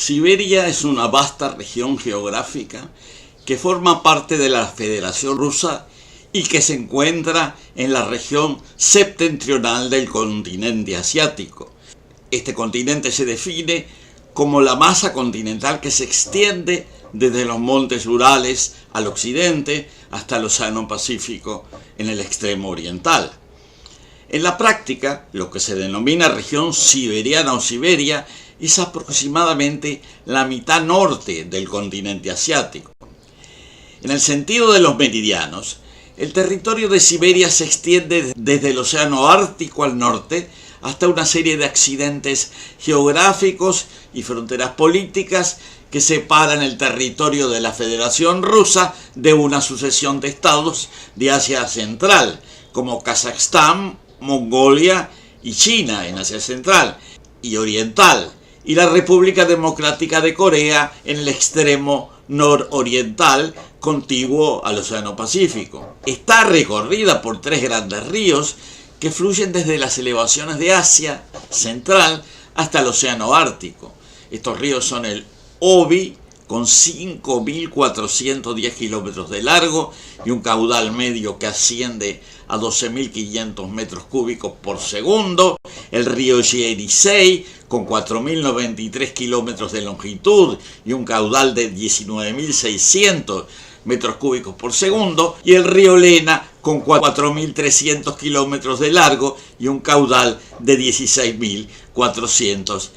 Siberia es una vasta región geográfica que forma parte de la Federación Rusa y que se encuentra en la región septentrional del continente asiático. Este continente se define como la masa continental que se extiende desde los montes Urales al occidente hasta el Océano Pacífico en el extremo oriental. En la práctica, lo que se denomina región siberiana o Siberia es aproximadamente la mitad norte del continente asiático. En el sentido de los meridianos, el territorio de Siberia se extiende desde el Océano Ártico al norte hasta una serie de accidentes geográficos y fronteras políticas que separan el territorio de la Federación Rusa de una sucesión de estados de Asia Central, como Kazajstán, Mongolia y China en Asia Central y Oriental, y la República Democrática de Corea en el extremo nororiental contiguo al Océano Pacífico. Está recorrida por tres grandes ríos que fluyen desde las elevaciones de Asia Central hasta el Océano Ártico. Estos ríos son el Obi, con 5.410 kilómetros de largo y un caudal medio que asciende a 12.500 metros cúbicos por segundo, el río Yenisei, con 4.093 kilómetros de longitud y un caudal de 19.600 metros cúbicos por segundo, y el río Lena, con 4.300 kilómetros de largo y un caudal de 16.400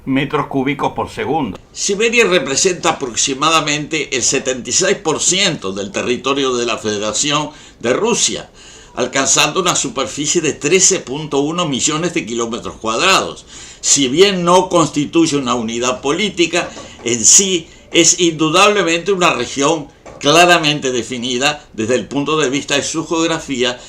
metros cúbicos por segundo. Siberia representa aproximadamente el 76% del territorio de la Federación de Rusia, alcanzando una superficie de 13.1 millones de kilómetros cuadrados. Si bien no constituye una unidad política, en sí es indudablemente una región claramente definida desde el punto de vista de su geografía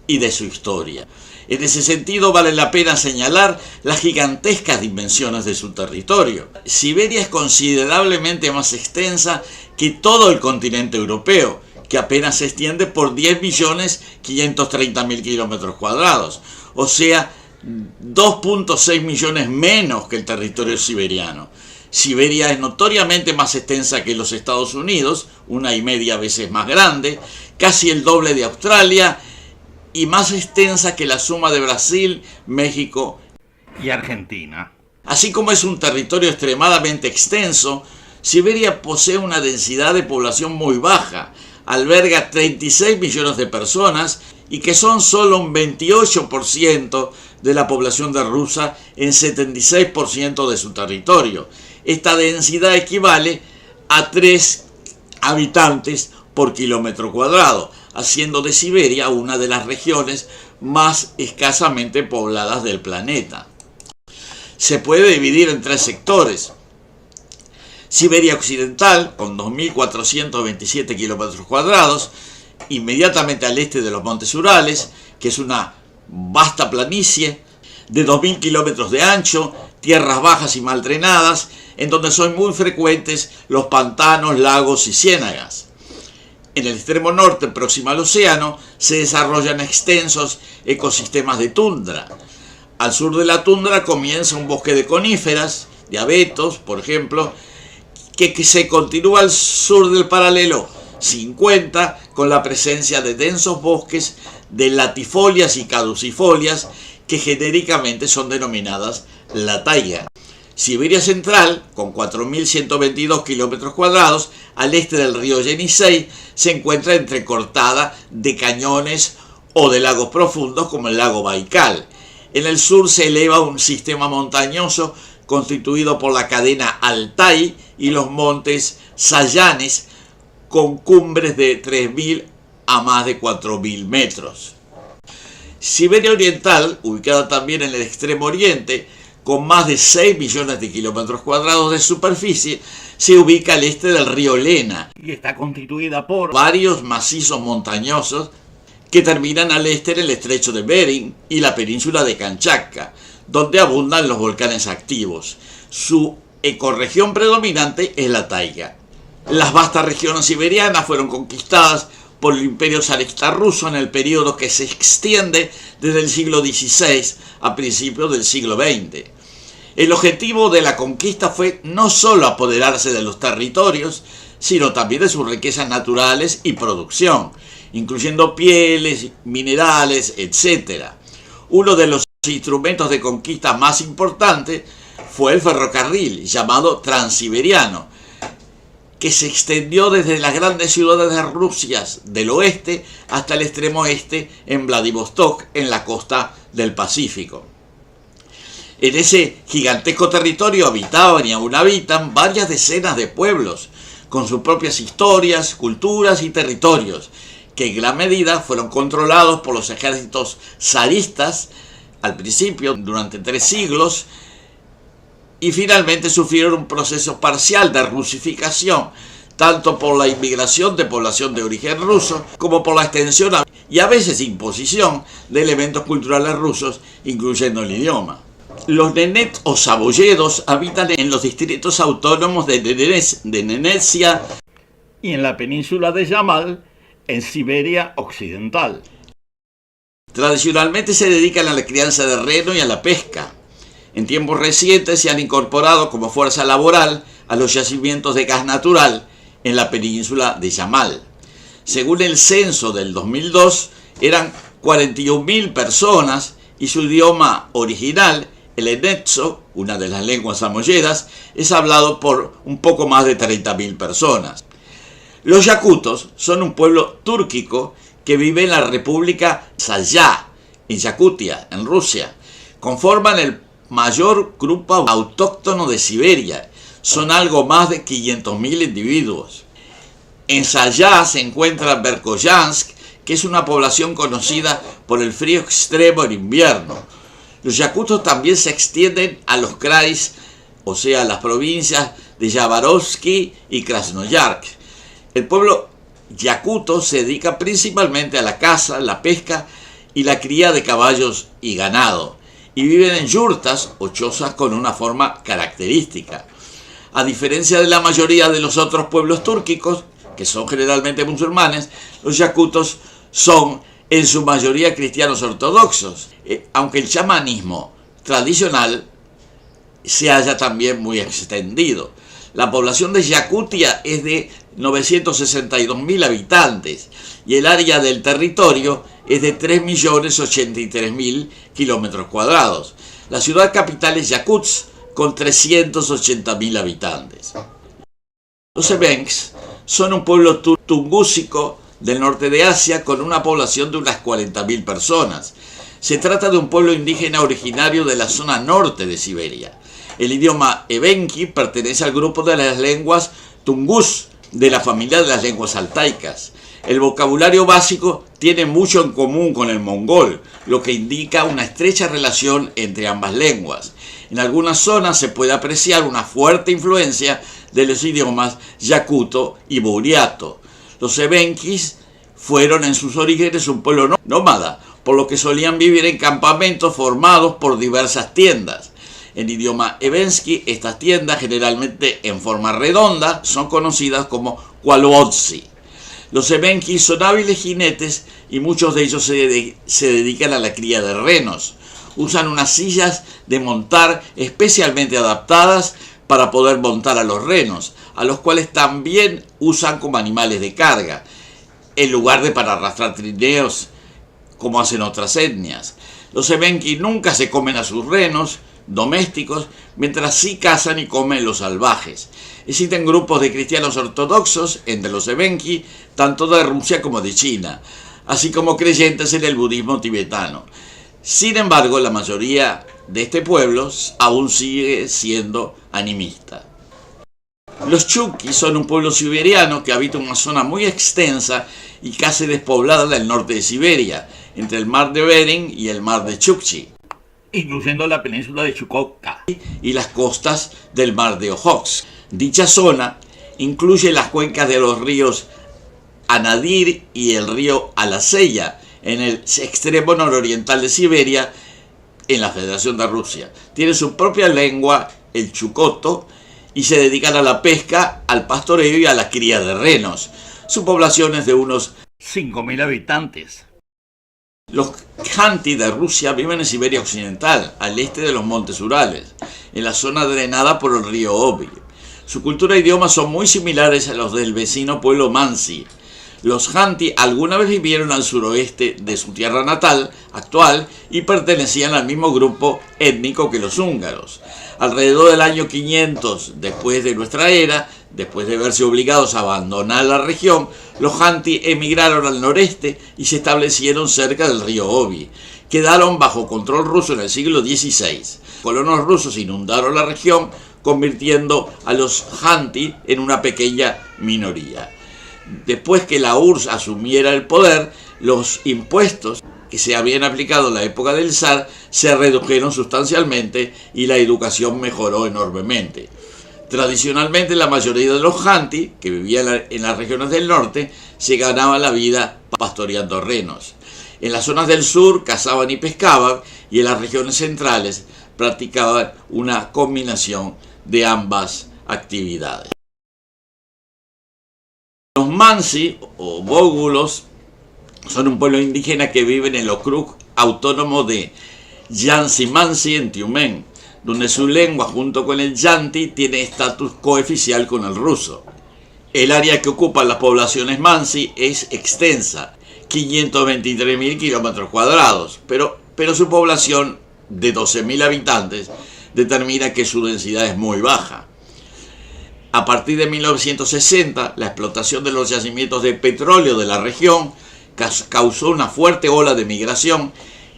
y de su historia. En ese sentido, vale la pena señalar las gigantescas dimensiones de su territorio. Siberia es considerablemente más extensa que todo el continente europeo, que apenas se extiende por 10.530.000 kilómetros cuadrados, o sea, 2.6 millones menos que el territorio siberiano. Siberia es notoriamente más extensa que los Estados Unidos, 1,5 veces más grande, casi el doble de Australia, y más extensa que la suma de Brasil, México y Argentina. Así como es un territorio extremadamente extenso, Siberia posee una densidad de población muy baja, alberga 36 millones de personas y que son solo un 28% de la población de Rusia en 76% de su territorio. Esta densidad equivale a 3 habitantes por kilómetro cuadrado, haciendo de Siberia una de las regiones más escasamente pobladas del planeta. Se puede dividir en 3 sectores. Siberia Occidental, con 2.427 kilómetros cuadrados, inmediatamente al este de los montes Urales, que es una vasta planicie de 2.000 kilómetros de ancho, tierras bajas y mal drenadas, en donde son muy frecuentes los pantanos, lagos y ciénagas. En el extremo norte, próximo al océano, se desarrollan extensos ecosistemas de tundra. Al sur de la tundra comienza un bosque de coníferas, de abetos, por ejemplo, que se continúa al sur del paralelo 50 con la presencia de densos bosques de latifolias y caducifolias que genéricamente son denominadas la taiga. Siberia Central, con 4.122 kilómetros cuadrados, al este del río Yenisei, se encuentra entrecortada de cañones o de lagos profundos como el lago Baikal. En el sur se eleva un sistema montañoso constituido por la cadena Altai y los montes Sayanes, con cumbres de 3.000 a más de 4.000 metros. Siberia Oriental, ubicada también en el extremo oriente, con más de 6 millones de kilómetros cuadrados de superficie, se ubica al este del río Lena y está constituida por varios macizos montañosos que terminan al este en el estrecho de Bering y la península de Kamchatka, donde abundan los volcanes activos. Su ecorregión predominante es la taiga. Las vastas regiones siberianas fueron conquistadas por el Imperio zarista ruso en el periodo que se extiende desde el siglo XVI a principios del siglo XX. El objetivo de la conquista fue no solo apoderarse de los territorios, sino también de sus riquezas naturales y producción, incluyendo pieles, minerales, etc. Uno de los instrumentos de conquista más importantes fue el ferrocarril, llamado Transiberiano, que se extendió desde las grandes ciudades de Rusia del oeste hasta el extremo este en Vladivostok, en la costa del Pacífico. En ese gigantesco territorio habitaban y aún habitan varias decenas de pueblos, con sus propias historias, culturas y territorios, que en gran medida fueron controlados por los ejércitos zaristas al principio, durante 3 siglos, y finalmente sufrieron un proceso parcial de rusificación, tanto por la inmigración de población de origen ruso, como por la extensión y a veces imposición de elementos culturales rusos, incluyendo el idioma. Los nenet o saboyedos habitan en los distritos autónomos de Nenesia y en la península de Yamal, en Siberia Occidental. Tradicionalmente se dedican a la crianza de reno y a la pesca. En tiempos recientes se han incorporado como fuerza laboral a los yacimientos de gas natural en la península de Yamal. Según el censo del 2002, eran 41.000 personas y su idioma original, el enetso, una de las lenguas samoyedas, es hablado por un poco más de 30.000 personas. Los yakutos son un pueblo túrquico que vive en la República Sayá, en Yakutia, en Rusia. Conforman el mayor grupo autóctono de Siberia. Son algo más de 500.000 individuos. En Sayá se encuentra Verkhoyansk, que es una población conocida por el frío extremo en invierno. Los yakutos también se extienden a los krais, o sea, a las provincias de Yabarovsky y Krasnoyarsk. El pueblo yakuto se dedica principalmente a la caza, la pesca y la cría de caballos y ganado, y viven en yurtas o chozas con una forma característica. A diferencia de la mayoría de los otros pueblos túrquicos, que son generalmente musulmanes, los yakutos son en su mayoría cristianos ortodoxos, aunque el chamanismo tradicional se haya también muy extendido. La población de Yakutia es de 962.000 habitantes y el área del territorio es de 3.083.000 kilómetros cuadrados. La ciudad capital es Yakutsk, con 380.000 habitantes. Los evenks son un pueblo tungúsico del norte de Asia con una población de unas 40.000 personas. Se trata de un pueblo indígena originario de la zona norte de Siberia. El idioma evenki pertenece al grupo de las lenguas tungús, de la familia de las lenguas altaicas. El vocabulario básico tiene mucho en común con el mongol, lo que indica una estrecha relación entre ambas lenguas. En algunas zonas se puede apreciar una fuerte influencia de los idiomas yakuto y buriato. Los evenkis fueron en sus orígenes un pueblo nómada, por lo que solían vivir en campamentos formados por diversas tiendas. En idioma evensky, estas tiendas, generalmente en forma redonda, son conocidas como qualodzi. Los evenkis son hábiles jinetes y muchos de ellos se dedican a la cría de renos. Usan unas sillas de montar especialmente adaptadas para poder montar a los renos, a los cuales también usan como animales de carga, en lugar de para arrastrar trineos como hacen otras etnias. Los evenki nunca se comen a sus renos domésticos, mientras sí cazan y comen los salvajes. Existen grupos de cristianos ortodoxos entre los evenki, tanto de Rusia como de China, así como creyentes en el budismo tibetano. Sin embargo, la mayoría de este pueblo aún sigue siendo animista. Los chukis son un pueblo siberiano que habita una zona muy extensa y casi despoblada del norte de Siberia, entre el mar de Bering y el mar de Chukchi, incluyendo la península de Chukotka y las costas del mar de Ojotsk. Dicha zona incluye las cuencas de los ríos Anadyr y el río Alaseya, en el extremo nororiental de Siberia, en la Federación de Rusia. Tiene su propia lengua, el chukoto, y se dedican a la pesca, al pastoreo y a la cría de renos. Su población es de unos 5.000 habitantes. Los Khanty de Rusia viven en Siberia Occidental, al este de los montes Urales, en la zona drenada por el río Obi. Su cultura e idioma son muy similares a los del vecino pueblo Mansi. Los Khanty alguna vez vivieron al suroeste de su tierra natal actual y pertenecían al mismo grupo étnico que los húngaros. Alrededor del año 500 después de nuestra era, después de verse obligados a abandonar la región, los Khanty emigraron al noreste y se establecieron cerca del río Obi. Quedaron bajo control ruso en el siglo XVI. Colonos rusos inundaron la región, convirtiendo a los Khanty en una pequeña minoría. Después que la URSS asumiera el poder, los impuestos que se habían aplicado en la época del zar se redujeron sustancialmente y la educación mejoró enormemente. Tradicionalmente, la mayoría de los Khanty, que vivían en las regiones del norte, se ganaban la vida pastoreando renos. En las zonas del sur cazaban y pescaban, y en las regiones centrales practicaban una combinación de ambas actividades. Los Mansi o Bógulos son un pueblo indígena que vive en el okrug autónomo de Yanzi-Mansi en Tiumén, donde su lengua junto con el yanti tiene estatus cooficial con el ruso. El área que ocupan las poblaciones Mansi es extensa, 523.000 kilómetros cuadrados, pero su población de 12.000 habitantes determina que su densidad es muy baja. A partir de 1960, la explotación de los yacimientos de petróleo de la región causó una fuerte ola de migración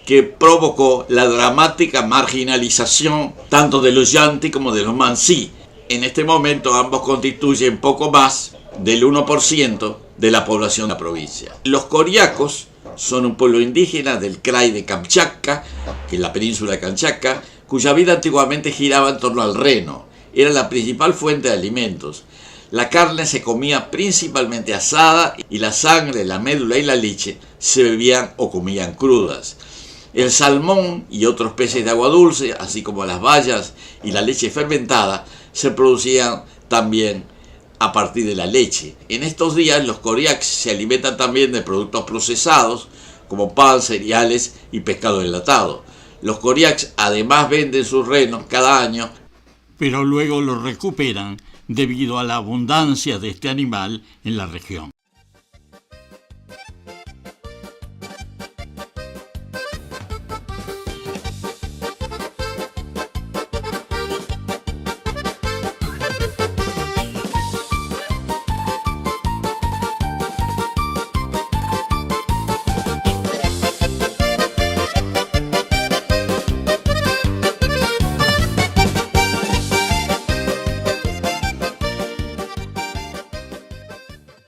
que provocó la dramática marginalización tanto de los yanti como de los Mansi. En este momento ambos constituyen poco más del 1% de la población de la provincia. Los coriacos son un pueblo indígena del krai de Kamchatka, que es la península de Kamchatka, cuya vida antiguamente giraba en torno al reno. Era la principal fuente de alimentos. La carne se comía principalmente asada y la sangre, la médula y la leche se bebían o comían crudas. El salmón y otros peces de agua dulce, así como las bayas y la leche fermentada, se producían también a partir de la leche. En estos días los coriacs se alimentan también de productos procesados como pan, cereales y pescado enlatado. Los coriacs además venden sus renos cada año, pero luego los recuperan debido a la abundancia de este animal en la región.